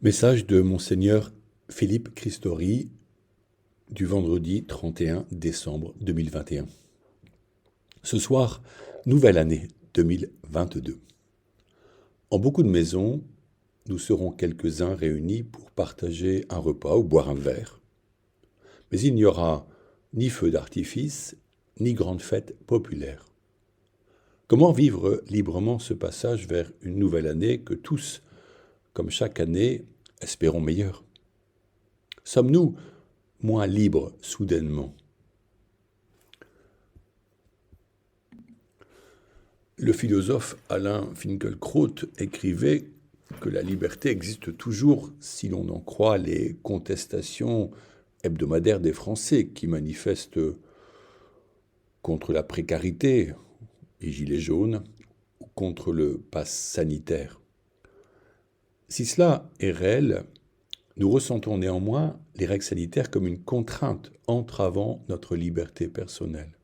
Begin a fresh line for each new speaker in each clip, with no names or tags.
Message de Monseigneur Philippe Christori du vendredi 31 décembre 2021. Ce soir, nouvelle année 2022. En beaucoup de maisons, nous serons quelques-uns réunis pour partager un repas ou boire un verre. Mais il n'y aura ni feu d'artifice, ni grande fête populaire. Comment vivre librement ce passage vers une nouvelle année que tous, comme chaque année, espérons meilleure? Sommes-nous moins libres soudainement? Le philosophe Alain Finkielkraut écrivait que la liberté existe toujours si l'on en croit les contestations hebdomadaires des Français qui manifestent contre la précarité, les gilets jaunes, ou contre le pass sanitaire. Si cela est réel, nous ressentons néanmoins les règles sanitaires comme une contrainte entravant notre liberté personnelle.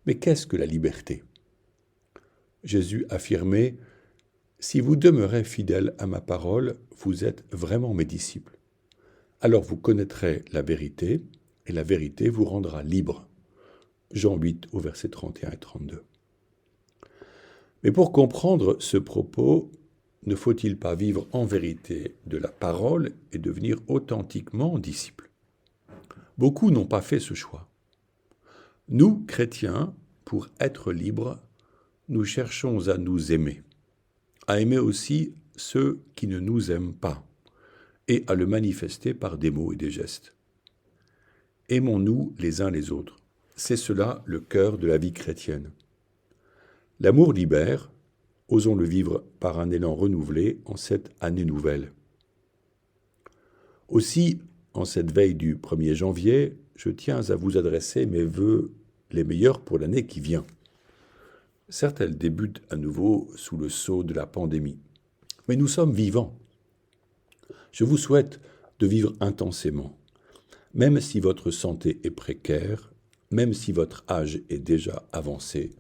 Mais qu'est-ce que la liberté ? Jésus affirmait « Si vous demeurez fidèles à ma parole, vous êtes vraiment mes disciples. Alors vous connaîtrez la vérité, et la vérité vous rendra libre. » Jean 8 au verset 31 et 32. Mais pour comprendre ce propos, ne faut-il pas vivre en vérité de la parole et devenir authentiquement disciples ? Beaucoup n'ont pas fait ce choix. Nous, chrétiens, pour être libres, nous cherchons à nous aimer, à aimer aussi ceux qui ne nous aiment pas, et à le manifester par des mots et des gestes. Aimons-nous les uns les autres. C'est cela le cœur de la vie chrétienne. L'amour libère, osons le vivre par un élan renouvelé en cette année nouvelle. Aussi, en cette veille du 1er janvier, je tiens à vous adresser mes vœux les meilleurs pour l'année qui vient. Certes, elle débute à nouveau sous le sceau de la pandémie, mais nous sommes vivants. Je vous souhaite de vivre intensément, même si votre santé est précaire, même si votre âge est déjà avancé,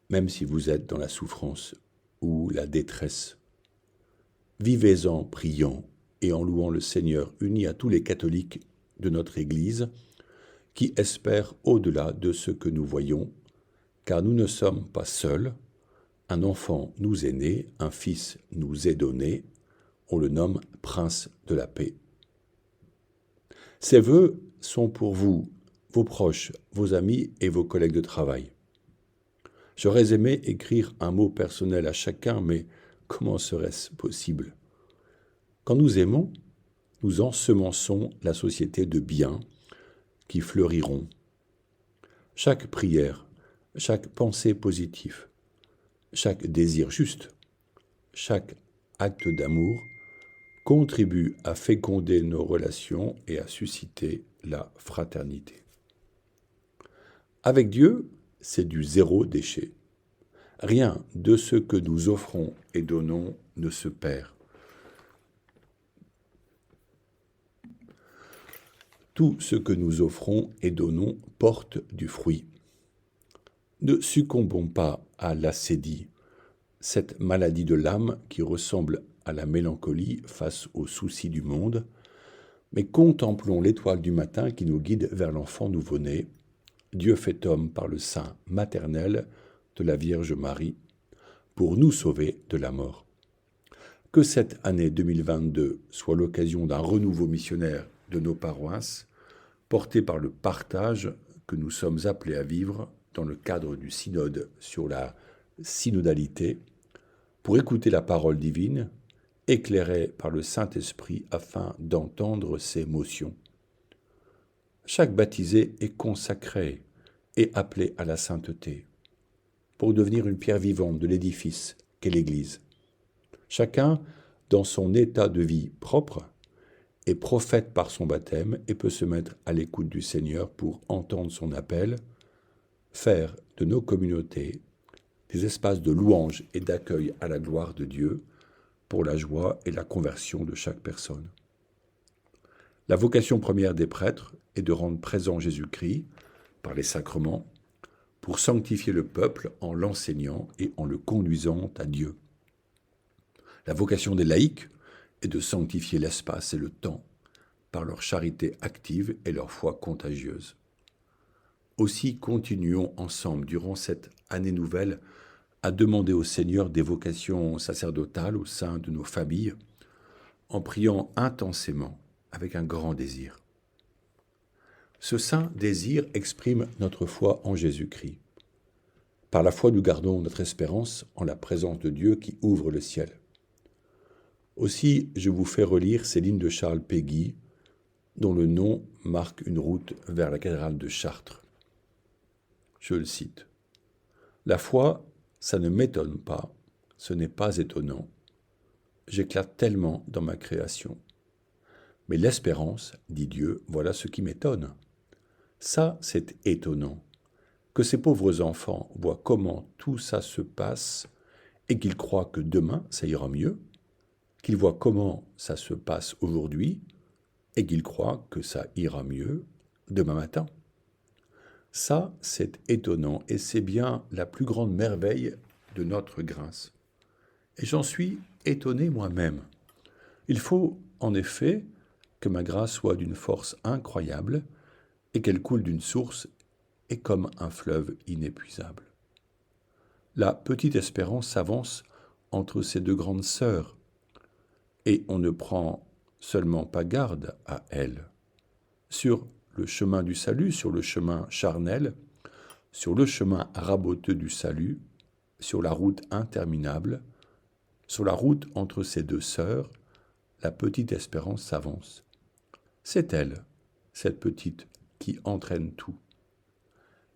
même si vous êtes dans la souffrance ou la détresse. Vivez-en priant et en louant le Seigneur, unis à tous les catholiques de notre Église, qui espèrent au-delà de ce que nous voyons, car nous ne sommes pas seuls. Un enfant nous est né, un fils nous est donné, on le nomme Prince de la paix. Ces vœux sont pour vous, vos proches, vos amis et vos collègues de travail. J'aurais aimé écrire un mot personnel à chacun, mais comment serait-ce possible ? Quand nous aimons, nous ensemençons la société de biens qui fleuriront. Chaque prière, chaque pensée positive, chaque désir juste, chaque acte d'amour contribue à féconder nos relations et à susciter la fraternité. Avec Dieu, c'est du zéro déchet. Rien de ce que nous offrons et donnons ne se perd. Tout ce que nous offrons et donnons porte du fruit. Ne succombons pas à l'acédie, cette maladie de l'âme qui ressemble à la mélancolie face aux soucis du monde, mais contemplons l'étoile du matin qui nous guide vers l'enfant nouveau-né, Dieu fait homme par le sein maternel de la Vierge Marie, pour nous sauver de la mort. Que cette année 2022 soit l'occasion d'un renouveau missionnaire de nos paroisses, porté par le partage que nous sommes appelés à vivre dans le cadre du synode sur la synodalité, pour écouter la parole divine, éclairée par le Saint-Esprit afin d'entendre ses motions. Chaque baptisé est consacré et appelé à la sainteté, pour devenir une pierre vivante de l'édifice qu'est l'Église. Chacun, dans son état de vie propre, est prophète par son baptême et peut se mettre à l'écoute du Seigneur pour entendre son appel, faire de nos communautés des espaces de louange et d'accueil à la gloire de Dieu pour la joie et la conversion de chaque personne. La vocation première des prêtres est de rendre présent Jésus-Christ par les sacrements pour sanctifier le peuple en l'enseignant et en le conduisant à Dieu. La vocation des laïcs et de sanctifier l'espace et le temps par leur charité active et leur foi contagieuse. Aussi continuons ensemble durant cette année nouvelle à demander au Seigneur des vocations sacerdotales au sein de nos familles, en priant intensément avec un grand désir. Ce saint désir exprime notre foi en Jésus-Christ. Par la foi, nous gardons notre espérance en la présence de Dieu qui ouvre le ciel. Aussi, je vous fais relire ces lignes de Charles Péguy, dont le nom marque une route vers la cathédrale de Chartres. Je le cite. « La foi, ça ne m'étonne pas, ce n'est pas étonnant. J'éclate tellement dans ma création. Mais l'espérance, dit Dieu, voilà ce qui m'étonne. Ça, c'est étonnant. Que ces pauvres enfants voient comment tout ça se passe et qu'ils croient que demain, ça ira mieux, qu'ils voient comment ça se passe aujourd'hui et qu'ils croient que ça ira mieux demain matin. Ça, c'est étonnant et c'est bien la plus grande merveille de notre grâce. Et j'en suis étonné moi-même. Il faut, en effet, que ma grâce soit d'une force incroyable et qu'elle coule d'une source et comme un fleuve inépuisable. La petite espérance s'avance entre ces deux grandes sœurs et on ne prend seulement pas garde à elles. Sur le chemin du salut, sur le chemin charnel, sur le chemin raboteux du salut, sur la route interminable, sur la route entre ces deux sœurs, la petite espérance s'avance. C'est elle, cette petite, qui entraîne tout.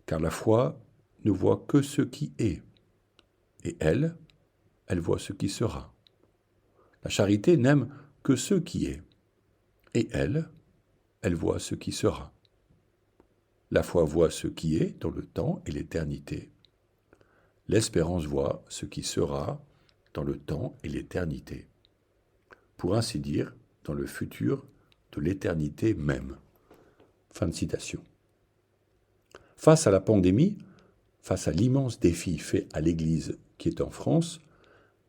Car la foi ne voit que ce qui est, et elle voit ce qui sera. La charité n'aime que ce qui est, et elle voit ce qui sera. La foi voit ce qui est dans le temps et l'éternité. L'espérance voit ce qui sera dans le temps et l'éternité. Pour ainsi dire, dans le futur de l'éternité même. » Fin de citation. Face à la pandémie, face à l'immense défi fait à l'Église qui est en France,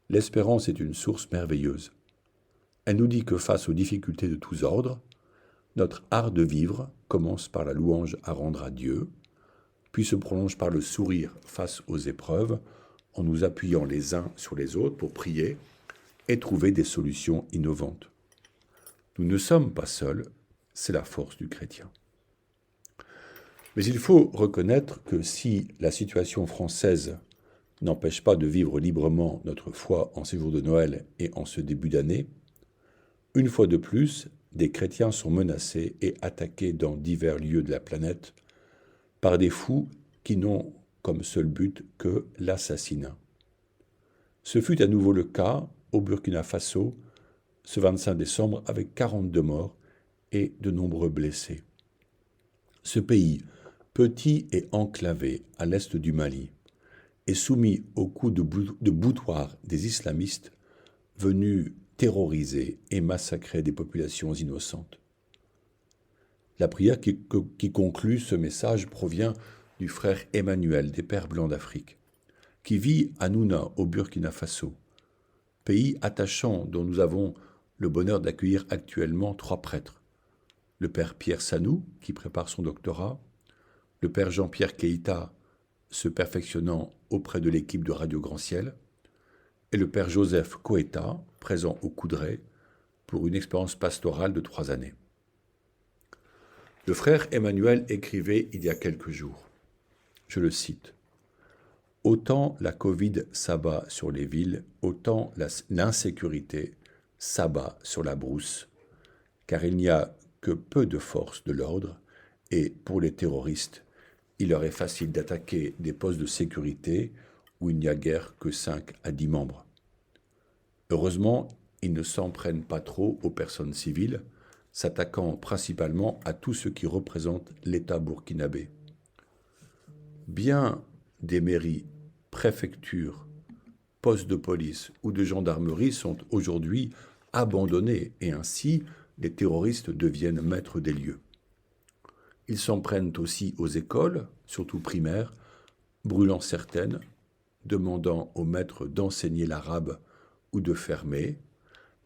l'espérance est une source merveilleuse. Elle nous dit que face aux difficultés de tous ordres, notre art de vivre commence par la louange à rendre à Dieu, puis se prolonge par le sourire face aux épreuves, en nous appuyant les uns sur les autres pour prier et trouver des solutions innovantes. Nous ne sommes pas seuls, c'est la force du chrétien. Mais il faut reconnaître que si la situation française n'empêche pas de vivre librement notre foi en ces jours de Noël et en ce début d'année, une fois de plus, des chrétiens sont menacés et attaqués dans divers lieux de la planète par des fous qui n'ont comme seul but que l'assassinat. Ce fut à nouveau le cas au Burkina Faso ce 25 décembre avec 42 morts et de nombreux blessés. Ce pays, petit et enclavé à l'est du Mali, est soumis au coup de boutoir des islamistes venus terroriser et massacrer des populations innocentes. La prière qui conclut ce message provient du frère Emmanuel des Pères Blancs d'Afrique, qui vit à Nouna, au Burkina Faso, pays attachant dont nous avons le bonheur d'accueillir actuellement 3 prêtres. Le père Pierre Sanou, qui prépare son doctorat, le père Jean-Pierre Keïta, se perfectionnant auprès de l'équipe de Radio Grand Ciel, et le père Joseph Koeta, présent au Coudray, pour une expérience pastorale de 3 années. Le frère Emmanuel écrivait il y a quelques jours, je le cite, « Autant la Covid s'abat sur les villes, autant l'insécurité s'abat sur la brousse, car il n'y a que peu de forces de l'ordre, et pour les terroristes, il leur est facile d'attaquer des postes de sécurité où il n'y a guère que 5 à 10 membres. Heureusement, ils ne s'en prennent pas trop aux personnes civiles, s'attaquant principalement à tout ce qui représente l'État burkinabé. Bien des mairies, préfectures, postes de police ou de gendarmerie sont aujourd'hui abandonnés et ainsi les terroristes deviennent maîtres des lieux. Ils s'en prennent aussi aux écoles, surtout primaires, brûlant certaines, demandant aux maîtres d'enseigner l'arabe ou de fermer,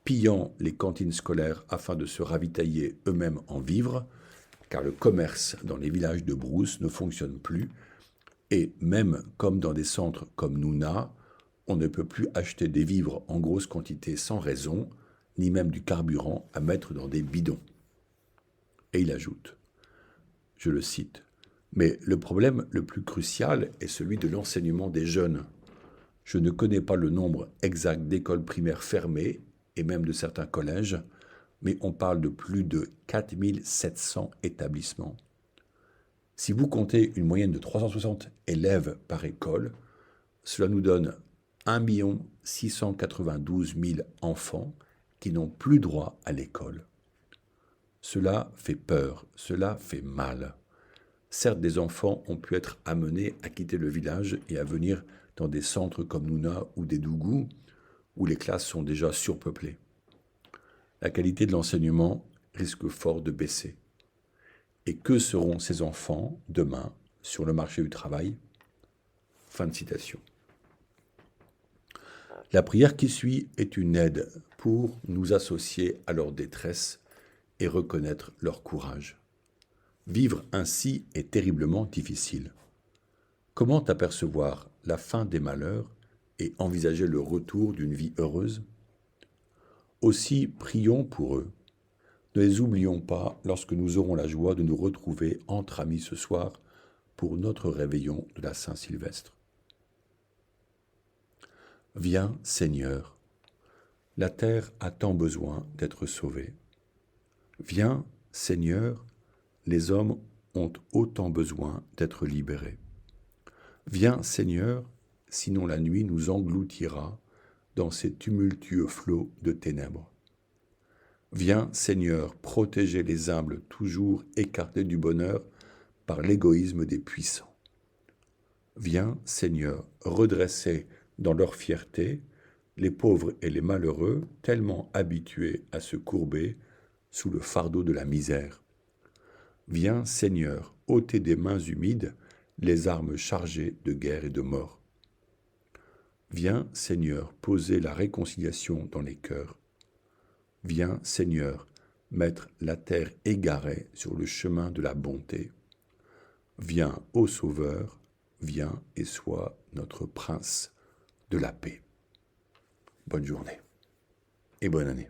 pillant les cantines scolaires afin de se ravitailler eux-mêmes en vivres, car le commerce dans les villages de brousse ne fonctionne plus, et même comme dans des centres comme Nouna, on ne peut plus acheter des vivres en grosse quantité sans raison, ni même du carburant à mettre dans des bidons. Et il ajoute, je le cite, « Mais le problème le plus crucial est celui de l'enseignement des jeunes. Je ne connais pas le nombre exact d'écoles primaires fermées, et même de certains collèges, mais on parle de plus de 4700 établissements. Si vous comptez une moyenne de 360 élèves par école, cela nous donne 1 692 000 enfants qui n'ont plus droit à l'école. Cela fait peur, cela fait mal. Certes, des enfants ont pu être amenés à quitter le village et à venir dans des centres comme Nouna ou des Dougous, où les classes sont déjà surpeuplées. La qualité de l'enseignement risque fort de baisser. Et que seront ces enfants demain sur le marché du travail ? Fin de citation. La prière qui suit est une aide pour nous associer à leur détresse et reconnaître leur courage. Vivre ainsi est terriblement difficile. Comment apercevoir la fin des malheurs et envisager le retour d'une vie heureuse ? Aussi, prions pour eux. Ne les oublions pas lorsque nous aurons la joie de nous retrouver entre amis ce soir pour notre réveillon de la Saint-Sylvestre. Viens, Seigneur, la terre a tant besoin d'être sauvée. Viens, Seigneur, les hommes ont autant besoin d'être libérés. Viens, Seigneur, sinon la nuit nous engloutira dans ces tumultueux flots de ténèbres. Viens, Seigneur, protéger les humbles toujours écartés du bonheur par l'égoïsme des puissants. Viens, Seigneur, redresser dans leur fierté les pauvres et les malheureux tellement habitués à se courber sous le fardeau de la misère. Viens, Seigneur, ôter des mains humides les armes chargées de guerre et de mort. Viens, Seigneur, poser la réconciliation dans les cœurs. Viens, Seigneur, mettre la terre égarée sur le chemin de la bonté. Viens, ô Sauveur, viens et sois notre Prince de la paix. Bonne journée et bonne année.